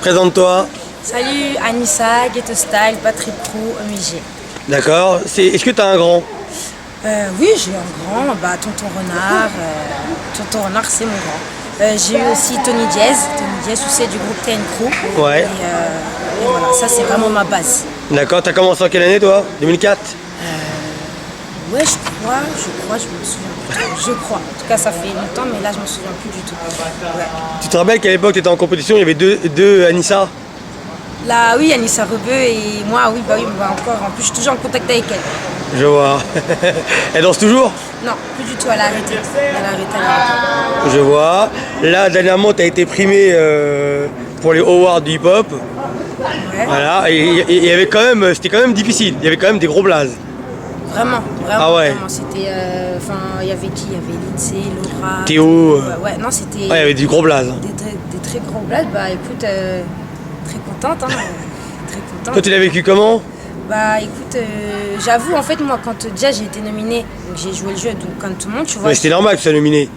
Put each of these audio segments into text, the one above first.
Présente-toi. Salut, Anissa, Ghetto Style, Batterie Pro, OMG. D'accord. Est-ce que tu as un grand? Oui, j'ai un grand, Tonton Renard. Tonton Renard, c'est mon grand. J'ai eu aussi Tony Diaz, tu sais, du groupe TN Crew. Ouais. Et voilà, ça c'est vraiment ma base. D'accord. T'as commencé en quelle année toi? 2004? Ouais, je me souviens plus. Je crois. En tout cas, ça fait longtemps, mais là, je me souviens plus du tout. Ouais. Tu te rappelles qu'à l'époque tu étais en compétition, il y avait deux Anissa? Là, oui, Anissa Rebeu et moi, oui, encore. En plus, je suis toujours en contact avec elle. Je vois. Elle danse toujours? Non, plus du tout, elle a arrêté. Elle a arrêté. Je vois. Là, dernièrement, tu as été primé pour les awards du hip-hop. Ouais. Voilà. Et il y avait quand même, c'était quand même difficile. Il y avait quand même des gros blazes. Vraiment. Ah ouais. Vraiment. C'était. Il y avait qui? Il y avait Lindsay, Laura. Théo. Ouais, non, c'était. Ouais, il y avait du gros blaze. Des très gros blagues. Écoute, très contente, hein. Très contente. Toi, tu l'as vécu comment? Écoute, j'avoue, en fait, moi, quand déjà j'ai été nominée, donc j'ai joué le jeu, donc comme tout le monde, tu vois. Mais c'était normal que tu sois nominé.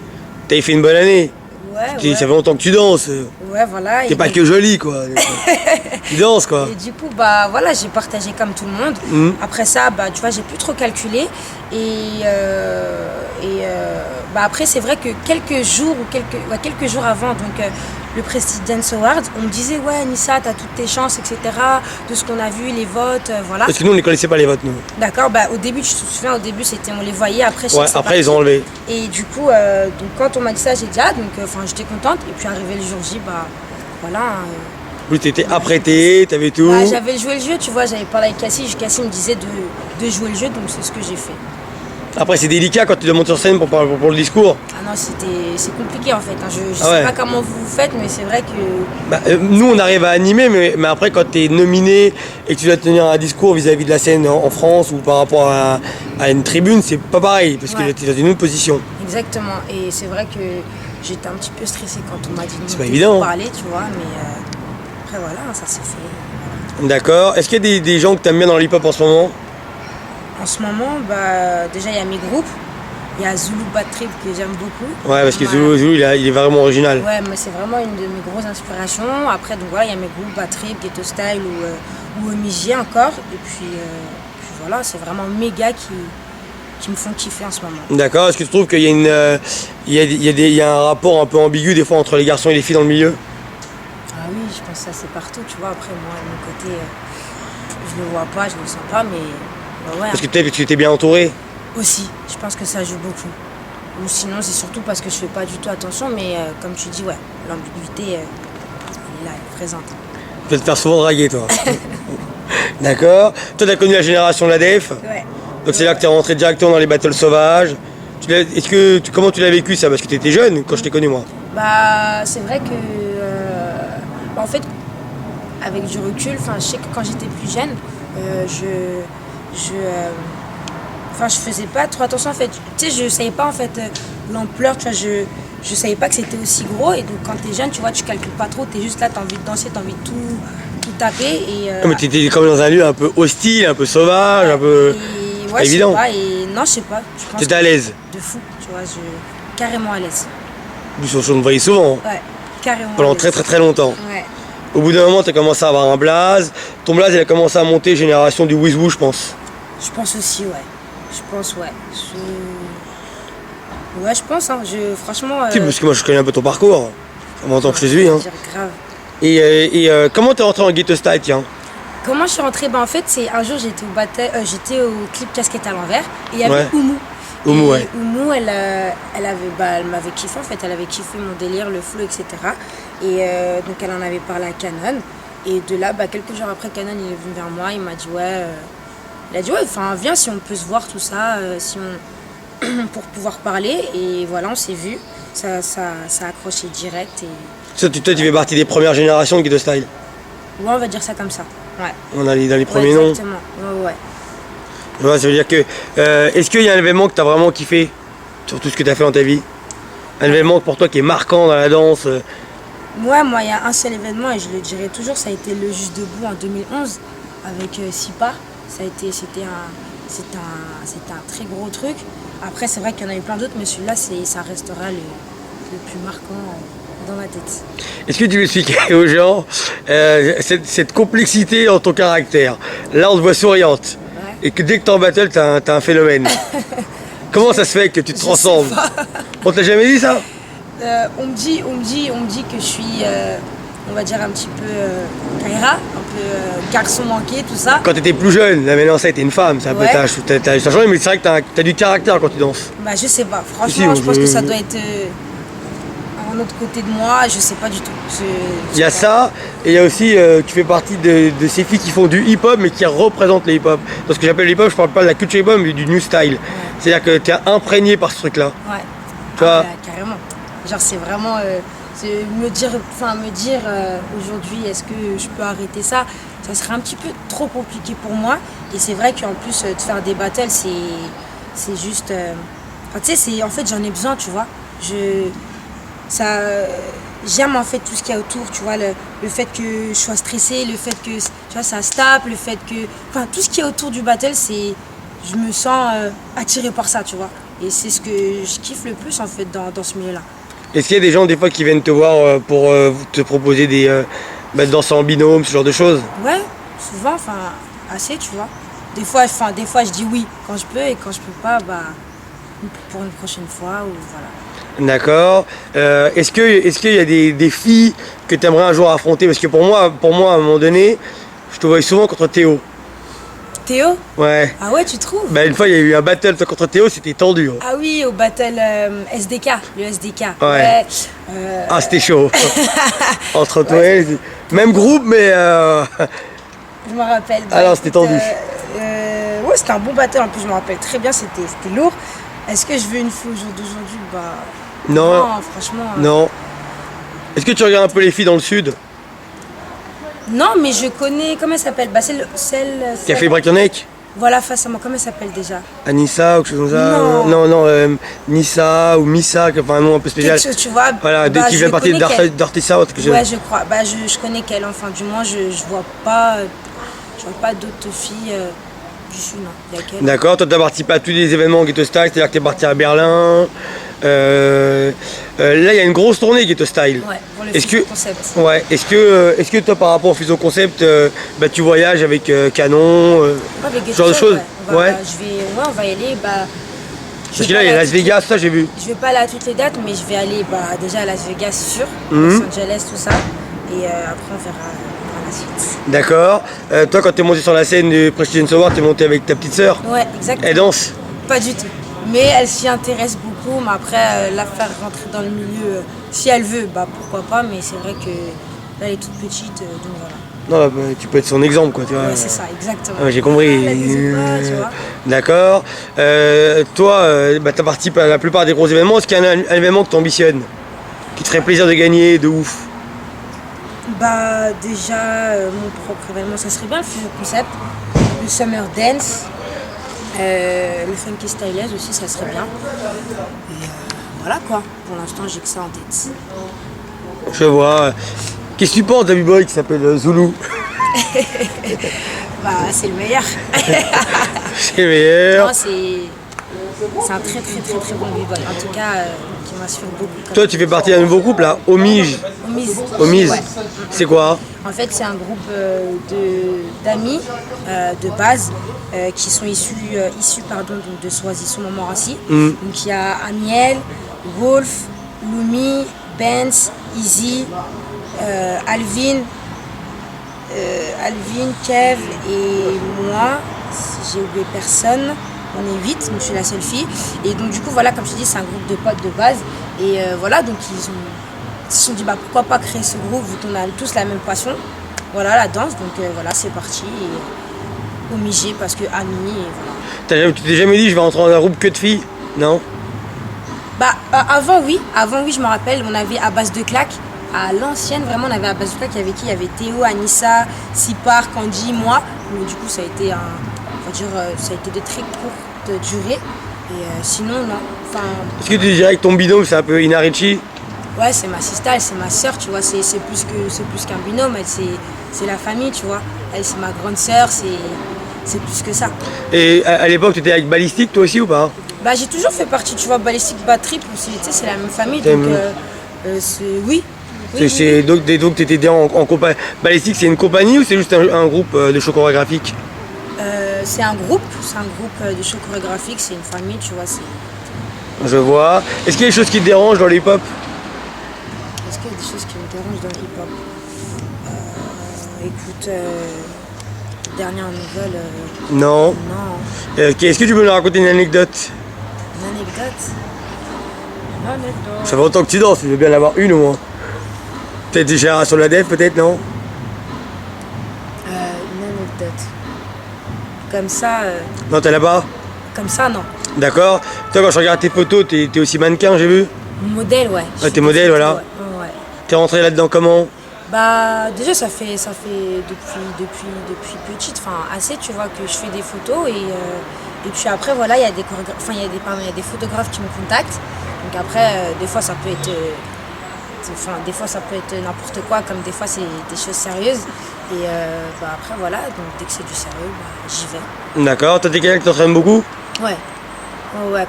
T'avais fait une bonne année. Ouais. Ça fait longtemps que tu danses. Ouais, voilà. T'es pas que jolie, quoi. Tu danses, quoi. Et du coup, voilà, j'ai partagé comme tout le monde. Après ça, tu vois, j'ai plus trop calculé. Après, c'est vrai que quelques jours avant, donc le Prestige Dance Awards, on me disait, ouais, Anissa, t'as toutes tes chances, etc. De ce qu'on a vu, les votes, voilà. Parce que nous, on ne les connaissait pas, les votes, nous. D'accord, au début, tu te souviens, on les voyait, après, je sais Ouais, que c'est après, parti. ils ont enlevé. Et du coup, donc, quand on m'a dit ça, j'ai dit, j'étais contente. Et puis, arrivé le jour J, voilà. Oui, t'étais apprêtée, t'avais tout. J'avais joué le jeu, tu vois, j'avais parlé avec Cassie. Cassie me disait de jouer le jeu, donc c'est ce que j'ai fait. Après, c'est délicat quand tu dois monter sur scène pour le discours. Ah non, c'est compliqué en fait. Je sais pas comment vous faites, mais c'est vrai que. Nous, on arrive à animer, mais après, quand tu es nominé et que tu dois tenir un discours vis-à-vis de la scène en France ou par rapport à une tribune, c'est pas pareil, parce que tu es dans une autre position. Exactement. Et c'est vrai que j'étais un petit peu stressée quand on m'a dit de pas évident. parler, tu vois, mais après voilà, ça s'est fait. D'accord. Est-ce qu'il y a des gens que tu aimes bien dans le hip-hop en ce moment? En ce moment, déjà il y a mes groupes. Il y a Zulu Bad Trip que j'aime beaucoup. Ouais, parce que Zulu, il est vraiment original. Ouais, mais c'est vraiment une de mes grosses inspirations. Après, donc voilà, il y a mes groupes Bad Trip, Ghetto Style ou OMG encore. Et puis voilà, c'est vraiment méga qui me font kiffer en ce moment. D'accord. Est-ce que tu trouves qu'il y a un rapport un peu ambigu des fois entre les garçons et les filles dans le milieu? Ah oui, je pense que ça c'est partout, tu vois. Après, moi, de mon côté, je le vois pas, je le sens pas, mais ouais. Parce que tu étais bien entouré? Aussi, je pense que ça joue beaucoup. Ou sinon, c'est surtout parce que je fais pas du tout attention, mais comme tu dis, ouais, l'ambiguïté, elle est là, elle est présente. Tu vas te faire souvent draguer, toi. D'accord. Toi, tu as connu la génération de la Def. Ouais. Donc c'est là que tu es rentré directement dans les battles sauvages. Comment tu l'as vécu ça? Parce que tu étais jeune quand je t'ai connu, moi. C'est vrai que, en fait, avec du recul, je sais que quand j'étais plus jeune, je faisais pas trop attention en fait. Tu sais, je savais pas en fait l'ampleur, tu vois, je savais pas que c'était aussi gros. Et donc quand t'es jeune, tu vois, tu calcules pas trop, t'es juste là, t'as envie de danser, t'as envie de tout taper. Mais t'étais comme dans un lieu un peu hostile, un peu sauvage, un peu. Ouais, évident. Je sais pas, non, je sais pas. T'étais à l'aise? De fou, tu vois, carrément à l'aise. On te voyait souvent. Ouais, carrément. Pendant très très très longtemps. Ouais. Au bout d'un moment, t'as commencé à avoir un blaze. Ton blaze, il a commencé à monter génération du Wizwoo, je pense. Je pense aussi, ouais. Je pense, ouais. Ouais, je pense, hein. Franchement. Si, parce que moi, je connais un peu ton parcours. Ça fait longtemps que je te suis. Hein. Grave. Et comment t'es rentré en Ghetto Style, tiens? Comment je suis rentrée? En fait, c'est un jour, j'étais au clip Casquette à l'envers. Et il y avait Oumou. Oumou, ouais. Oumou, elle m'avait kiffé, en fait. Elle avait kiffé mon délire, le flow, etc. Et donc, elle en avait parlé à Canon. Et de là, quelques jours après, Canon, il est venu vers moi. Il m'a dit, il a dit, viens, si on peut se voir, tout ça, pour pouvoir parler. Et voilà, on s'est vu. Ça a accroché direct. Toi, tu fais partie des premières générations de Ghetto Style? Ouais, on va dire ça comme ça. Ouais. On a dans les premiers noms. Exactement. Ouais. Ouais, ça veut dire que. Est-ce qu'il y a un événement que tu as vraiment kiffé sur tout ce que tu as fait dans ta vie? Un événement pour toi qui est marquant dans la danse? Ouais, moi, il y a un seul événement et je le dirai toujours, ça a été le Juste Debout en 2011 avec Sipa. C'était un très gros truc. Après, c'est vrai qu'il y en a eu plein d'autres, mais celui-là, ça restera le plus marquant dans ma tête. Est-ce que tu veux expliquer aux gens cette complexité en ton caractère? Là, on te voit souriante. Ouais. Et que dès que t'es en battle, t'as un phénomène. Comment ça se fait que tu te transformes? On t'a jamais dit ça? On me dit que je suis, on va dire, un petit peu Kaira, un peu garçon manqué, tout ça. Quand t'étais plus jeune, là maintenant ça t'es une femme, ça Ouais. t'as changé, mais c'est vrai que t'as du caractère quand tu danses. Bah, je sais pas, Si, franchement, je pense je- que ça doit être un autre côté de moi, je sais pas du tout. Il y a ça, et il y a aussi, tu fais partie de ces filles qui font du hip-hop, mais qui représentent le hip-hop. Dans ce que j'appelle le hip-hop, je parle pas de la culture hip-hop, mais du new style. C'est-à-dire que tu es imprégné par ce truc-là. Ouais. Tu vois. Ouais, carrément. Genre c'est vraiment c'est me dire aujourd'hui est-ce que je peux arrêter ça serait un petit peu trop compliqué pour moi et c'est vrai qu'en plus de faire des battles c'est juste enfin, tu sais c'est en fait j'en ai besoin tu vois ça j'aime en fait tout ce qu'il y a autour tu vois le fait que je sois stressée le fait que tu vois ça se tape le fait que enfin tout ce qui est autour du battle c'est je me sens attirée par ça tu vois et c'est ce que je kiffe le plus en fait dans ce milieu là. Est-ce qu'il y a des gens des fois qui viennent te voir pour te proposer de danser en binôme, ce genre de choses? Ouais, souvent, enfin, assez, tu vois. Des fois, je dis oui quand je peux et quand je peux pas, bah, pour une prochaine fois ou voilà. D'accord. Est-ce qu'il y a des filles que tu aimerais un jour affronter? Parce que pour moi, à un moment donné, je te voyais souvent contre Théo. Théo? Ouais. Ah ouais, tu trouves? Bah, une fois, il y a eu un battle toi, contre Théo, c'était tendu. Hein. Ah oui, au battle SDK, le SDK. Ouais. Ah, c'était chaud. Entre toi et... Même groupe, mais... Je me rappelle. Bah, Alors, c'était tendu. Ouais, c'était un bon battle. En plus, je me rappelle très bien, c'était lourd. Est-ce que je veux une fois au jour d'aujourd'hui? Bah. Non. Franchement. Non. Est-ce que tu regardes un peu les filles dans le sud? Non, mais je connais. Comment elle s'appelle? Bah, celle. Qui a fait Break Your Neck? Voilà, face à moi. Comment elle s'appelle déjà? Anissa ou quelque chose comme ça? Non. Non, Nissa ou Missa, qui a un nom un peu spécial. Quelque chose, tu vois. Voilà, bah, qui fait partie de Dirty South. Ouais, je crois. Bah, je connais qu'elle. Enfin, du moins, je vois pas d'autres filles du sud, non. Il y a qu'elle. D'accord, toi tu as participé à tous les événements Ghetto Style, c'est-à-dire que tu es parti à Berlin. Là, il y a une grosse tournée Ghetto Style. Ouais, pour le Est-ce Fusion que, Concept. ouais, est-ce que toi, par rapport au Fusion Concept, tu voyages avec Canon, Ouais, avec ce genre de Ghetto choses? Shop, Ouais. On va y aller. Bah, Parce que là, il y a Las Vegas, ça j'ai vu. Je vais pas aller à toutes les dates, mais je vais aller déjà à Las Vegas sûr, Mhm. Los Angeles, tout ça. Et après, on verra par la suite. D'accord. Toi, quand tu es monté sur la scène du Prestigious Award, tu es monté avec ta petite sœur. Ouais, exactement. Elle danse. Pas du tout. Mais elle s'y intéresse beaucoup. Mais après, la faire rentrer dans le milieu, si elle veut, bah pourquoi pas. Mais c'est vrai que là, elle est toute petite, donc voilà. Non, là, tu peux être son exemple, quoi, tu vois. Ouais, c'est ça, exactement. Ouais, j'ai compris. Elle n'hésite pas, tu vois. D'accord. Toi, tu as participé à la plupart des gros événements. Est-ce qu'il y a un événement que tu ambitionnes? Qui te ferait plaisir de gagner, de ouf? Bah déjà, mon propre événement, ça serait bien le Fusion Concept. Le Summer Dance. Le Funky Styles aussi, ça serait bien. Et voilà quoi. Pour l'instant, j'ai que ça en tête. Je vois. Qu'est-ce que tu penses d'un b-boy qui s'appelle Zulu? Bah, c'est le meilleur. C'est meilleur. Non, c'est un très très très très bon b-boy. En tout cas, qui m'inspire beaucoup. Toi, tu fais partie d'un nouveau groupe là, Omige. Omise. Ouais. C'est quoi? En fait, c'est un groupe d'amis de base qui sont issus donc, de Soisy-sous-Montmorency. Donc il y a Amiel, Wolf, Lumi, Benz, Easy, Alvin, Kev et moi. Si j'ai oublié personne. On est 8, donc je suis la seule fille. Et donc du coup, voilà, comme je te dis, c'est un groupe de potes de base. Et voilà, donc ils se sont dit, bah pourquoi pas créer ce groupe vu qu'on a tous la même passion. Voilà, la danse, donc voilà, c'est parti. Et Omigé parce que Ami, et voilà. Tu t'es jamais dit, je vais rentrer dans un groupe que de filles? Non? Bah avant oui, je me rappelle, on avait à base de claques. À l'ancienne, vraiment, on avait à base de claques, il y avait qui? Il y avait Théo, Anissa, Sipar, Candy, moi. Mais du coup, ça a été ça a été de très courte durée. Et sinon, non. Enfin, Est-ce que tu dirais que ton binôme c'est un peu Inarichi? ouais, c'est ma sister, c'est ma soeur, tu vois. C'est plus qu'un binôme, c'est la famille, tu vois. Elle, c'est ma grande sœur, c'est plus que ça. Et à l'époque, tu étais avec Ballistic toi aussi ou pas? Bah, j'ai toujours fait partie, tu vois, Ballistic Bad Trip aussi, tu sais, c'est la même famille. T'aimes. Donc, Oui. Donc tu étais en compagnie. Balistique, c'est une compagnie ou c'est juste un groupe de show chorégraphique? C'est un groupe de show chorégraphique, c'est une famille, tu vois. Je vois. Est-ce qu'il y a des choses qui te dérangent dans le hip-hop? Est-ce qu'il y a des choses qui me dérangent dans le hip-hop? Écoute, dernière nouvelle. Non. Non. Est-ce que tu peux nous raconter une anecdote? Une anecdote? Ça fait longtemps que tu danses, je veux bien en avoir une au moins. Peut-être des générations de la def, peut-être, non? Une anecdote. Comme ça. Non, t'es là-bas? Comme ça, non. D'accord. Toi, quand je regarde tes photos, t'es aussi mannequin, j'ai vu? Modèle, ouais. Ah, t'es modèle, voilà. Ouais. T'es rentré là-dedans comment? Bah, déjà, ça fait depuis petite, enfin, assez, tu vois, que je fais des photos et puis après, voilà, il y a des photographes qui me contactent. Donc après, des fois, ça peut être. Des fois ça peut être n'importe quoi, comme des fois c'est des choses sérieuses. Et après voilà, donc dès que c'est du sérieux, j'y vais. D'accord, toi t'es quelqu'un qui t'entraîne beaucoup? Ouais,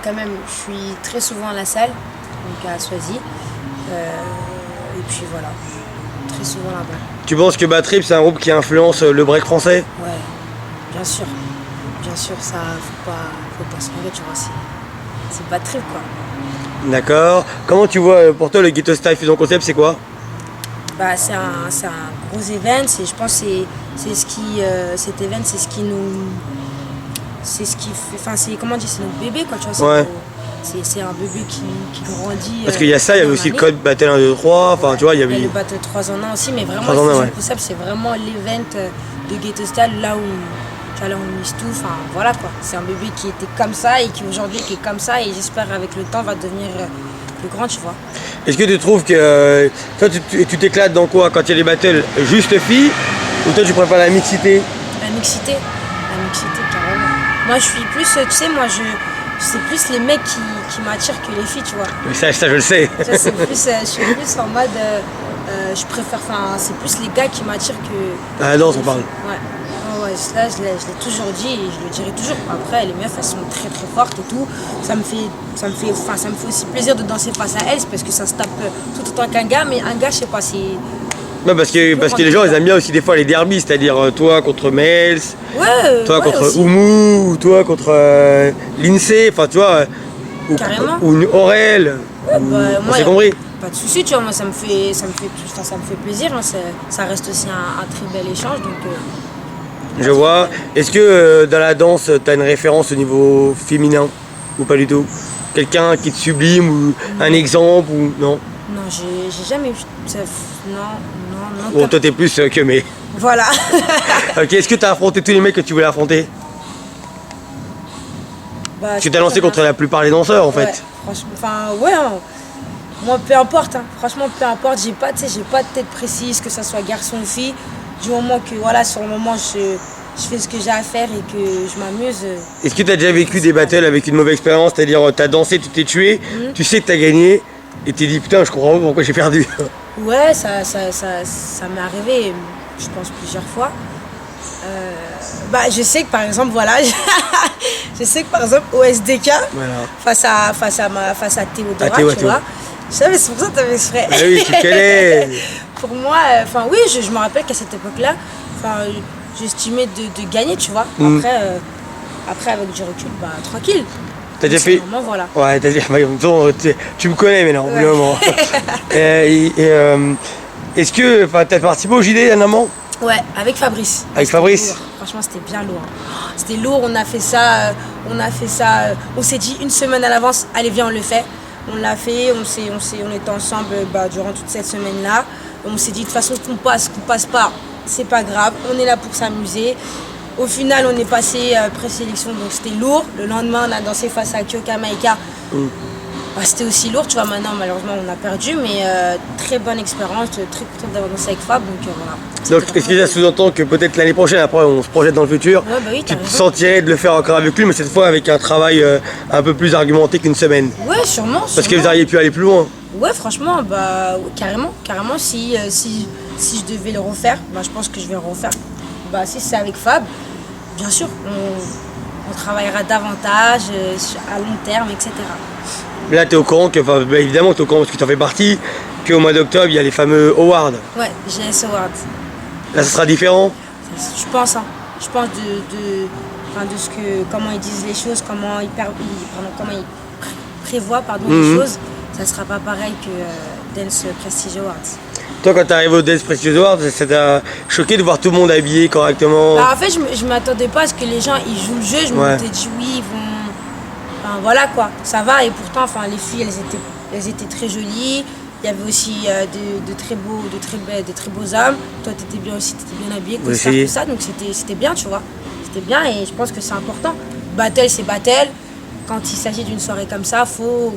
quand même, je suis très souvent à la salle, donc à Soisy. Et puis voilà, très souvent là-bas. Tu penses que Bad Trip c'est un groupe qui influence le break français? Ouais, bien sûr, ça faut pas se tromper, tu vois, c'est Bad Trip quoi. D'accord. Comment tu vois, pour toi, le Ghetto Style Fusion Concept, c'est quoi? Bah, c'est un gros event, je pense que cet event, c'est ce qui nous... C'est ce qui fait... Enfin, comment dire, c'est notre bébé, quoi, tu vois. Ouais. C'est un bébé qui grandit... Parce qu'il y a ça, il y avait aussi le code Battle 1, 2, 3, enfin, tu vois, il y avait... Il y a le Battle 3 en 1 aussi, mais vraiment, le Fusion Concept, c'est vraiment l'event de Ghetto Style, là où on mise tout, enfin, voilà, quoi. C'est un bébé qui était comme ça et qui aujourd'hui qui est comme ça, et j'espère avec le temps va devenir plus grand, tu vois. Est-ce que tu trouves que toi tu t'éclates dans quoi quand il y a les battles? Juste filles ou toi tu préfères la mixité? La mixité carrément. Moi je suis plus, tu sais, c'est plus les mecs qui m'attirent que les filles, tu vois. Mais ça je le sais. Je suis plus en mode, je préfère, enfin c'est plus les gars qui m'attirent que... Ah non, on parle. Ouais, là je l'ai toujours dit et je le dirai toujours. Après les meufs elles sont très très fortes et tout. Ça me fait aussi plaisir de danser face à elles parce que ça se tape tout autant qu'un gars, mais un gars je sais pas, c'est... Non, parce que les gens ils aiment bien aussi des fois les derbies, c'est-à-dire toi contre Mels, toi contre aussi. Oumou, ou toi contre l'INSEE, enfin tu vois, ou Aurel. On s'est compris. Pas de soucis, tu vois, moi ça me fait plaisir, hein, ça reste aussi un très bel échange, donc... Je vois. Est-ce que dans la danse, tu as une référence au niveau féminin ou pas du tout? Quelqu'un qui te sublime ou un exemple ou non? Non, j'ai jamais vu ça. Non. Bon, toi t'es plus que mais. Voilà. Ok, est-ce que tu as affronté tous les mecs que tu voulais affronter? Tu t'as lancé contre la plupart des danseurs en fait. Franchement, enfin, ouais. Hein. Moi, peu importe. Hein. Franchement, peu importe. J'ai pas de tête précise, que ça soit garçon ou fille. Du moment que, voilà, sur le moment, je fais ce que j'ai à faire et que je m'amuse. Est-ce que tu as déjà vécu des battles avec une mauvaise expérience? C'est-à-dire, tu as dansé, tu t'es tué, tu sais que tu as gagné, et tu t'es dit, putain, je comprends pas pourquoi j'ai perdu. Ouais, ça m'est arrivé, je pense, plusieurs fois. Je sais que, par exemple, voilà, au SDK, voilà. face à Théodora, tu vois. Je savais, c'est pour ça que tu avais ce frère. Ah oui, tu connais. Pour moi, oui, je me rappelle qu'à cette époque-là, j'estimais de gagner, tu vois. Après, avec du recul, tranquille. T'as déjà fait. Moment, voilà. Ouais, t'as déjà. Tu me connais maintenant, au bout d'un moment. Est-ce que t'as participé au JD dernièrement? Ouais, avec Fabrice. Avec Fabrice? Lourd. Franchement, c'était bien lourd. C'était lourd, on a fait ça. On s'est dit une semaine à l'avance, allez, viens, on le fait. On l'a fait, on était ensemble durant toute cette semaine-là. On s'est dit de toute façon qu'on passe pas, c'est pas grave, on est là pour s'amuser. Au final, on est passé présélection, donc c'était lourd. Le lendemain, on a dansé face à Kyoka Maika. C'était aussi lourd, tu vois, maintenant malheureusement on a perdu, mais très bonne expérience, très contente d'avoir dansé avec Fab, donc voilà. Donc est-ce que ça sous-entend que peut-être l'année prochaine, après on se projette dans le futur, oui, tu te sentirais de le faire encore avec lui, mais cette fois avec un travail un peu plus argumenté qu'une semaine? Ouais, sûrement. Parce que vous auriez pu aller plus loin. Ouais, franchement, carrément, si je devais le refaire, je pense que je vais le refaire. Si c'est avec Fab, bien sûr, on travaillera davantage, à long terme, etc. Mais là, tu es au courant que, évidemment, tu es au courant parce que tu en fais partie. qu'au mois d'octobre, il y a les fameux awards. Ouais, GS Awards. Là, ça sera différent. Je pense, hein. Je pense enfin, de ce que, comment ils disent les choses, comment comment ils prévoient les choses, ça sera pas pareil que Dance Prestige Awards. Toi, quand t'es arrivé au Dance Prestige Awards, ça t'a choqué de voir tout le monde habillé correctement? Bah, en fait, je m'attendais pas à ce que les gens ils jouent le jeu. Je m'étais dit oui, ils vont. Enfin, voilà quoi, ça va. Et pourtant, enfin, les filles, elles étaient très jolies. Il y avait aussi de très beaux hommes. Toi, t'étais bien aussi, t'étais bien habillé, tout ça. Donc c'était bien, tu vois. C'était bien et je pense que c'est important. Battle, c'est battle. Quand il s'agit d'une soirée comme ça, faut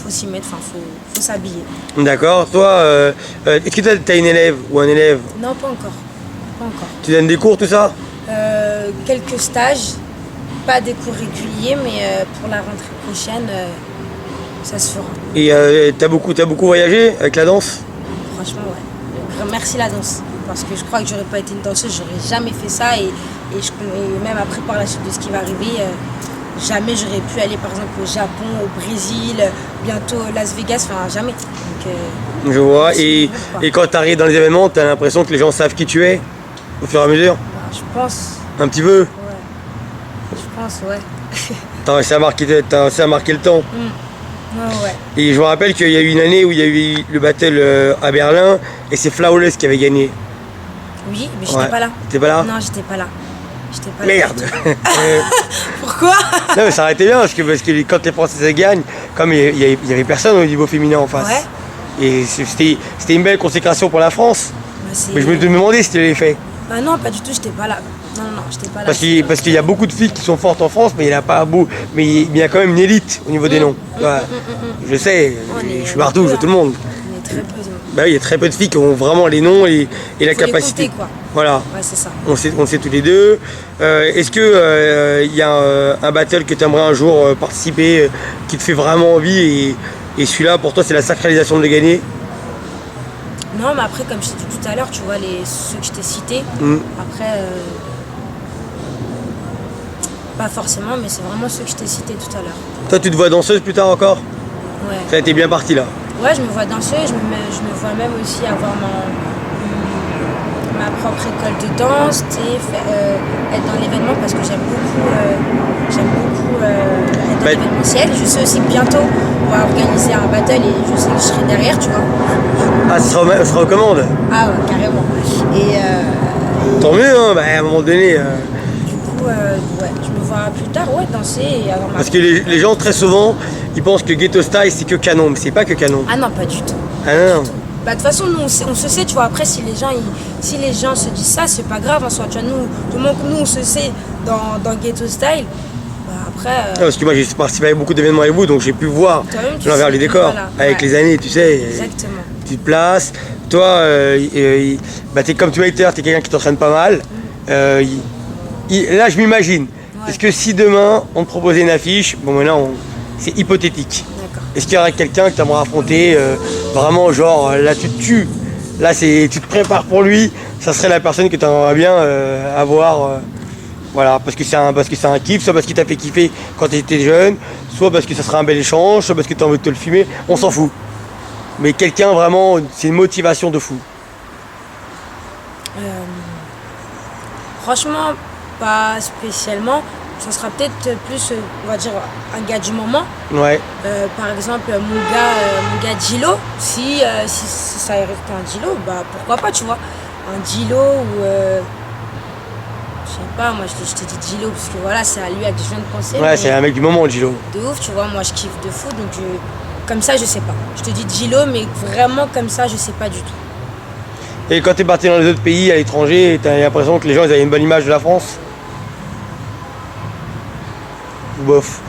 s'y mettre, enfin, faut s'habiller. D'accord. Toi, est-ce que t'as une élève ou un élève? Non, pas encore. Pas encore. Tu donnes des cours, tout ça? Quelques stages, pas des cours réguliers, mais pour la rentrée prochaine, ça se fera. Et t'as beaucoup voyagé avec la danse? Franchement, ouais. Merci la danse. Parce que je crois que j'aurais pas été une danseuse, j'aurais jamais fait ça. Et même après, par la suite de ce qui va arriver, jamais j'aurais pu aller par exemple au Japon, au Brésil, bientôt Las Vegas, enfin jamais. Donc, je vois. Et quand tu arrives dans les événements, tu as l'impression que les gens savent qui tu es au fur et à mesure? Bah, je pense. Un petit peu? Ouais. Je pense, ouais. T'as réussi à marquer le temps? Ouais. Et je me rappelle qu'il y a eu une année où il y a eu le battle à Berlin et c'est Flawless qui avait gagné. Oui, mais j'étais pas là. T'étais pas là? Non, j'étais pas là. Merde. Pourquoi? Non mais ça aurait été bien parce que quand les Françaises gagnent, comme il y avait personne au niveau féminin en face. Ouais. Et c'était une belle consécration pour la France. Bah, mais je me demandais si tu l'avais fait. Bah non, pas du tout, j'étais pas là. Non, j'étais pas là. Parce qu'il y a beaucoup de filles qui sont fortes en France, mais il n'y en a pas beaucoup. Mais il y a quand même une élite au niveau des noms. Je sais, je suis partout, je vois tout le monde. On est très peu. Bah oui, il y a très peu de filles qui ont vraiment les noms et la capacité. Les compter, quoi. Voilà. Ouais, c'est ça. On sait tous les deux. Est-ce que il y a un battle que tu aimerais un jour participer, qui te fait vraiment envie et celui-là pour toi c'est la sacralisation de le gagner? Non, mais après, comme je t'ai dit tout à l'heure, tu vois, ceux que je t'ai cités, après, pas forcément, mais c'est vraiment ceux que je t'ai cités tout à l'heure. Toi, tu te vois danseuse plus tard encore? Ouais. Ça a été bien parti là? Ouais, je me vois danseuse, je me vois même aussi avoir ma propre école de danse, être dans l'événement parce que j'aime beaucoup être dans l'événementiel. Je sais aussi que bientôt, on va organiser un battle et je sais que je serai derrière, tu vois. Ah, ça sera aux commandes? Ah ouais, carrément. Tant mieux, hein, bah, à un moment donné. Du coup, ouais, je me vois plus tard danser et avoir ma... Parce que les gens, très souvent, ils pensent que Ghetto Style, c'est que canon, mais c'est pas que canon. Ah non, pas du tout. Ah non. Bah, de toute façon, nous, on se sait, tu vois. Après, si les gens se disent ça, c'est pas grave en soi. Tu vois, du moment que nous, on se sait dans Ghetto Style, bah, après... parce que moi, j'ai participé à beaucoup d'événements avec vous, donc j'ai pu voir l'envers du décor. Voilà. Avec les années, tu sais. Exactement. Tu te places. Toi, comme tu m'as dit tout à l'heure, t'es quelqu'un qui t'entraîne pas mal. Là, je m'imagine. Ouais. Est-ce que si demain, on te proposait une affiche, bon, maintenant, c'est hypothétique. Est-ce qu'il y aurait quelqu'un que tu aimerais affronter vraiment, genre, là, tu te tues. Là, tu te prépares pour lui. Ça serait la personne que tu aimerais bien avoir. Voilà, parce que c'est un kiff, soit parce qu'il t'a fait kiffer quand tu étais jeune, soit parce que ça sera un bel échange, soit parce que tu as envie de te le filmer. On s'en fout. Mais quelqu'un vraiment, c'est une motivation de fou. Franchement, pas spécialement. Ça sera peut-être plus, on va dire, un gars du moment. Ouais. Par exemple, mon gars Gilo. Si ça reste un Gilo, bah pourquoi pas, tu vois. Un Gilo ou... je sais pas, moi je te dis Gilo parce que voilà, c'est à lui à qui je viens de penser. Ouais, c'est un mec du moment, Gilo. De ouf, tu vois, moi je kiffe de fou, donc comme ça, je sais pas. Je te dis Gilo, mais vraiment comme ça, je sais pas du tout. Et quand t'es parti dans les autres pays, à l'étranger, t'as l'impression que les gens ils avaient une bonne image de la France? Bof.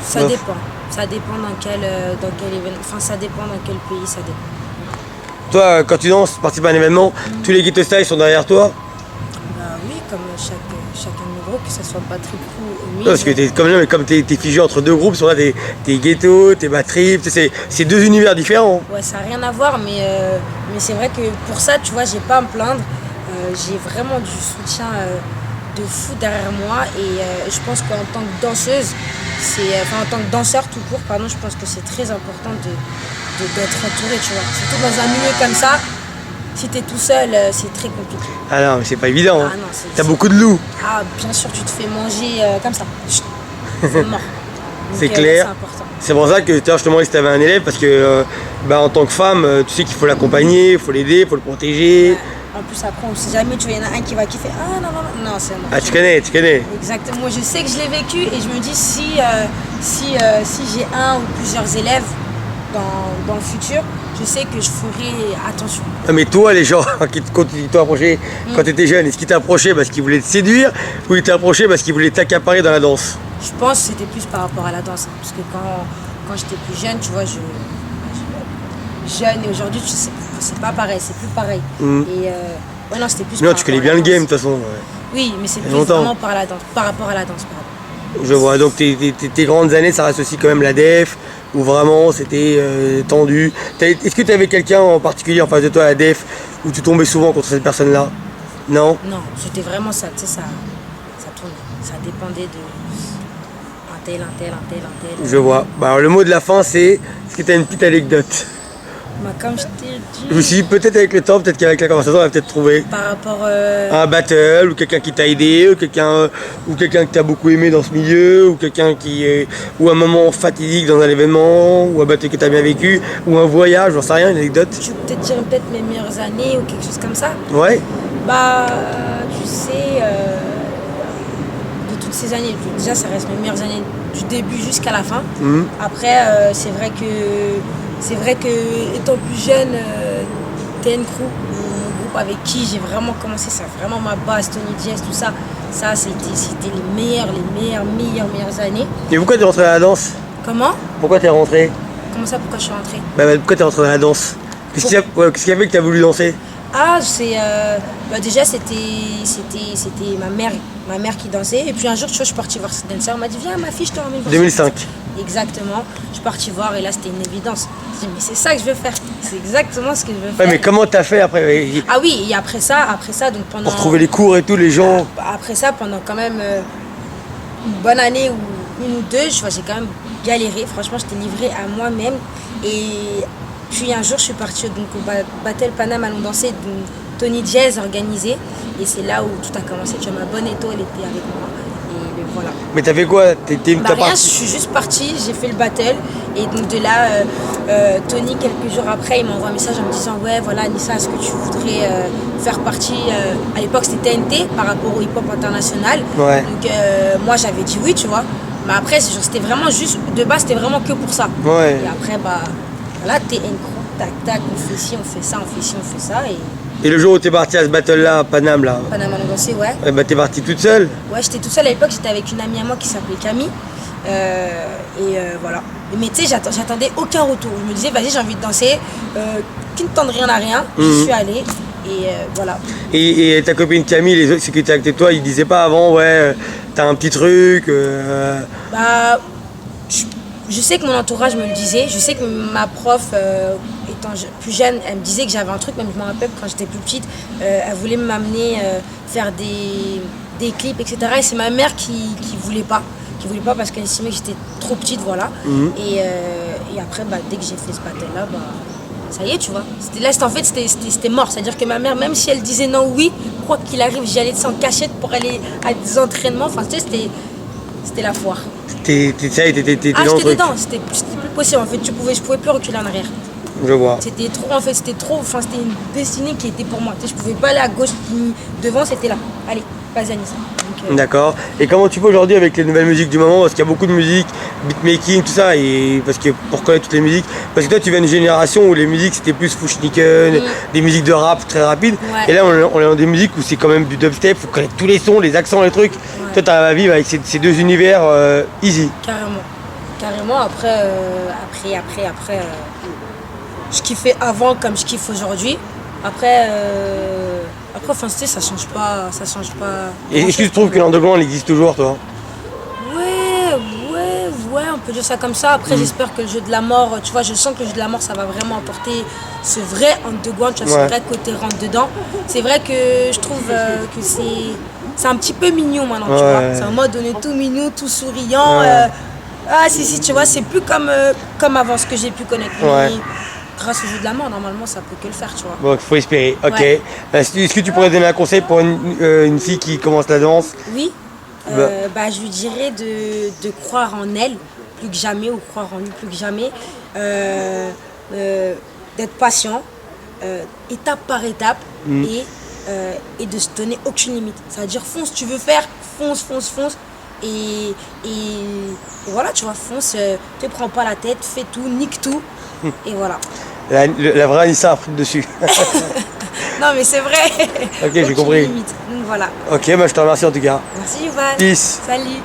Ça dépend. Ça dépend dans quel événement. Enfin, ça dépend dans quel pays, ça dépend. Toi, quand tu danses, tu participes à un événement, tous les Ghetto Style sont derrière toi? Bah oui, comme chacun de mes groupes, que ce soit Batterie ou Mise. Parce que comme t'es figé entre deux groupes, là t'es Ghetto, t'es Batterie, c'est deux univers différents. Ouais, ça n'a rien à voir, mais c'est vrai que pour ça, tu vois, j'ai pas à me plaindre. J'ai vraiment du soutien de fou derrière moi et je pense qu'en tant que danseuse, en tant que danseur tout court, pardon, je pense que c'est très important d'être entouré, tu vois. Surtout dans un milieu comme ça, si t'es tout seul, c'est très compliqué. Ah non, mais c'est pas évident. Hein. Ah non, T'as beaucoup de loups. Ah, bien sûr, tu te fais manger comme ça. C'est mort. C'est Donc, clair. c'est important. C'est pour ça que tout à l'heure, je te demandais si tu avais un élève, parce que en tant que femme, tu sais qu'il faut l'accompagner, il faut l'aider, il faut le protéger. Ouais. En plus, après, on sait jamais, tu vois, il y en a un qui va kiffer. Ah non, non, non, non, c'est mort. Ah, tu connais. Exactement. Moi, je sais que je l'ai vécu et je me dis si j'ai un ou plusieurs élèves dans le futur, je sais que je ferai attention. Ah, mais toi, les gens qui t'ont approché quand tu étais jeune, est-ce qu'ils t'approchaient parce qu'ils voulaient te séduire ou ils t'approchaient parce qu'ils voulaient t'accaparer dans la danse? Je pense que c'était plus par rapport à la danse. Hein, parce que quand j'étais plus jeune, tu vois, jeune et aujourd'hui, c'est pas pareil, c'est plus pareil. Et ouais, non, c'était plus Non, tu connais bien le game de toute façon. Ouais. Oui, mais c'est plus longtemps. vraiment par rapport à la danse. Pardon. Je vois, donc tes grandes années, ça reste aussi quand même la def, où vraiment c'était tendu. Est-ce que tu avais quelqu'un en particulier en face de toi à la def, où tu tombais souvent contre cette personne-là? Non? Non, c'était vraiment ça, tu sais, ça tournait. Ça dépendait de un tel. Je vois. Bah, alors, le mot de la fin, c'est est-ce que tu as une petite anecdote? Bah, comme je t'ai dit. Je me suis dit, peut-être avec le temps, peut-être qu'avec la conversation, on va peut-être trouver Par rapport. un battle, ou quelqu'un qui t'a aidé, ou quelqu'un que t'as beaucoup aimé dans ce milieu, ou un moment fatidique dans un événement, ou un battle que t'as bien vécu, ou un voyage, j'en sais rien, une anecdote. Je vais peut-être dire mes meilleures années ou quelque chose comme ça. Ouais. Bah, tu sais, de toutes ces années, déjà ça reste mes meilleures années du début jusqu'à la fin. Après, c'est vrai que étant plus jeune, TN Crew, mon groupe avec qui j'ai vraiment commencé, c'est vraiment ma base, Tony Jazz, tout ça. Ça, c'était les meilleures années. Et pourquoi t'es rentré dans la danse? Comment? Pourquoi t'es rentré? Comment ça, pourquoi je suis rentrée? Pourquoi t'es rentré dans la danse? Qu'est-ce qui a fait que t'as voulu danser? Ah, déjà c'était ma mère qui dansait. Et puis un jour, tu vois, je suis partie voir cette danseuse. Elle m'a dit, viens, ma fille, je te ramène voir. 2005. Exactement. Je suis partie voir et là, c'était une évidence. Je dis, mais c'est ça que je veux faire. C'est exactement ce que je veux Ouais, faire. mais comment t'as fait après? Ah oui, et après ça, donc pendant. Pour trouver les cours et tout, les gens. Après ça, pendant quand même une bonne année ou une ou deux, j'ai quand même galéré. Franchement, j'étais livrée à moi-même. Et puis un jour, je suis partie donc, au Battle Paname Allons Danser, donc Tony Jazz organisé. Et c'est là où tout a commencé. Tu vois, ma bonne étoile était avec moi. Et voilà. Mais t'as fait quoi? Rien, je suis juste partie, j'ai fait le battle. Et donc de là, Tony, quelques jours après, il m'envoie un message en me disant, ouais, voilà, Anissa, est-ce que tu voudrais faire partie... à l'époque, c'était TNT par rapport au hip-hop international. Ouais. Donc moi, j'avais dit oui, tu vois. Mais après, c'était vraiment juste... De base, c'était vraiment que pour ça. Ouais. Et après, voilà, TN Crew, tac, on fait ci, on fait ça, on fait ci, on fait ça. Et le jour où t'es parti à ce battle-là, à Paname, là, Paname Allons Danser, ouais. t'es parti toute seule? Ouais, j'étais toute seule à l'époque, j'étais avec une amie à moi qui s'appelait Camille. Voilà. Mais tu sais, j'attendais aucun retour. Je me disais, vas-y, j'ai envie de danser, qui ne tente rien à rien. J'y suis allée et voilà. Et ta copine Camille, ceux qui étaient avec toi, ils disaient pas avant, ouais, t'as un petit truc Bah, je sais que mon entourage me le disait. Je sais que ma prof, étant plus jeune, elle me disait que j'avais un truc. Même je me rappelle quand j'étais plus petite, elle voulait m'amener faire des clips, etc. Et c'est ma mère qui voulait pas. Parce qu'elle estimait que j'étais trop petite, voilà. Et après, dès que j'ai fait ce battle-là, ça y est, tu vois. En fait, c'était mort. C'est-à-dire que ma mère, même si elle disait non, oui, quoi qu'il arrive, j'y allais en cachette pour aller à des entraînements. Enfin, tu sais, c'était la foire. T'étais J'étais dans le truc. dedans, c'était plus possible. En fait, je pouvais plus reculer en arrière. Je vois. C'était une destinée qui était pour moi. Tu sais, je pouvais pas aller à gauche ni devant, c'était là. Allez, vas-y, Anissa. D'accord. Et comment tu fais aujourd'hui avec les nouvelles musiques du moment? Parce qu'il y a beaucoup de musique, beatmaking, tout ça, et parce que pour connaître toutes les musiques. Parce que toi, tu viens d'une génération où les musiques c'était plus Fushniken, des musiques de rap très rapides. Ouais. Et là, on est dans des musiques où c'est quand même du dubstep, faut connaître tous les sons, les accents, les trucs. Ouais. Toi, t'as à vivre avec ces deux univers easy. Carrément. Après, je kiffais avant comme je kiffe aujourd'hui. Après, enfin, tu sais, ça change pas. Et est-ce que tu trouves que l'underground il existe toujours, toi? Ouais, on peut dire ça comme ça. Après, j'espère que le jeu de la mort, tu vois, je sens que le jeu de la mort, ça va vraiment apporter ce vrai underground, tu vois, ce vrai côté rentre dedans. C'est vrai que je trouve que c'est un petit peu mignon maintenant, tu vois. C'est en mode, on est tout mignon, tout souriant. Si, tu vois, c'est plus comme avant ce que j'ai pu connaître. grâce au jeu de la mort, normalement, ça peut que le faire, tu vois. Bon, faut espérer. Ok. Ouais. Est-ce que tu pourrais donner un conseil pour une fille qui commence la danse? Oui, je lui dirais de croire en elle plus que jamais, ou croire en lui plus que jamais, d'être patient, étape par étape, et de se donner aucune limite. C'est-à-dire fonce, tu veux faire, fonce, fonce, fonce. Et voilà, tu vois, fonce, te prends pas la tête, fais tout, nique tout, et voilà. La vraie Anissa a pris le dessus. Non mais c'est vrai. Ok, j'ai compris. Limite. Donc voilà. Ok, je te remercie en tout cas. Merci Yuval. Peace. Salut.